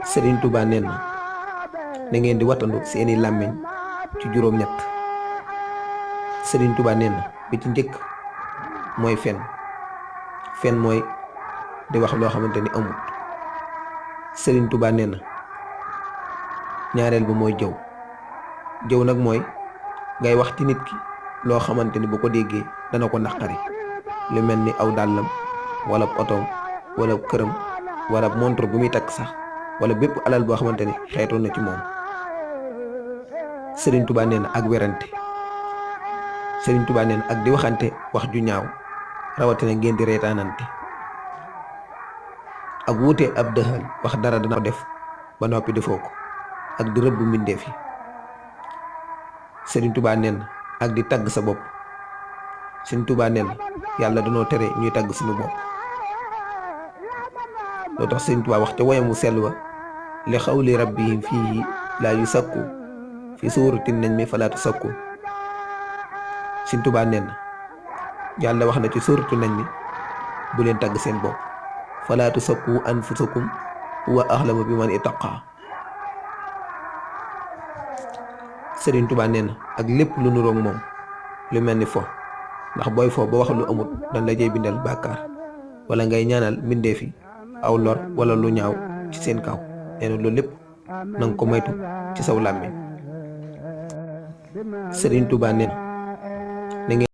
Serigne Touba nee na ngeen di wattandu seeni làmmiñ ci juróom-ñett. Serigne Touba nee na bi ci njëkk mooy fen mooy di wax loo xamante ni amut. Serigne Touba nee na ñaareel ba mooy jëw nag mooy ngay wax ci nit ki loo xamante ni bu ko déggee dana ko naqari, lu mel ni aw dàllam wala otoom wala këram wala montre bu muy takk sax wala bépp alal boo xamante ni xeetoon na ci moom. Serigne Touba nee na ak werante. Serigne Touba nee na ak di waxante wax ju ñaaw rawatina ngeen di reetaanante. ak wuute ab dëxal wax dara dana ko def ba noppi defoo ko ak di rëbb mbindeef yi. Serigne Touba nee na ak di tagg sa bopp. Serigne Touba nee na yàlla danoo tere ñuy tagg suñu bopp. loo tax Serigne Touba wax te woyamu sell wa li xawli rabbihim fii laa yu sakku fi suuratin nañ mi falaatu sakku. Serigne Touba nee na yàlla wax na ci suuratu nañ mi bu leen tagg seen bopp, falaatu sakku anfusakum huwa axlamu bi man ittaqa. Serigne Touba nee na ak lépp lu nuroog moom lu mel ni fo, ndax booy fo ba wax lu amut dañ la jey bindal bàkkaar wala ngay ñaanal mbindeef yi aw lor wala lu ñaaw ci seen kaw. nee na loolu lépp nanga ko moytu ci saw làmmiñ. Serigne Touba nee na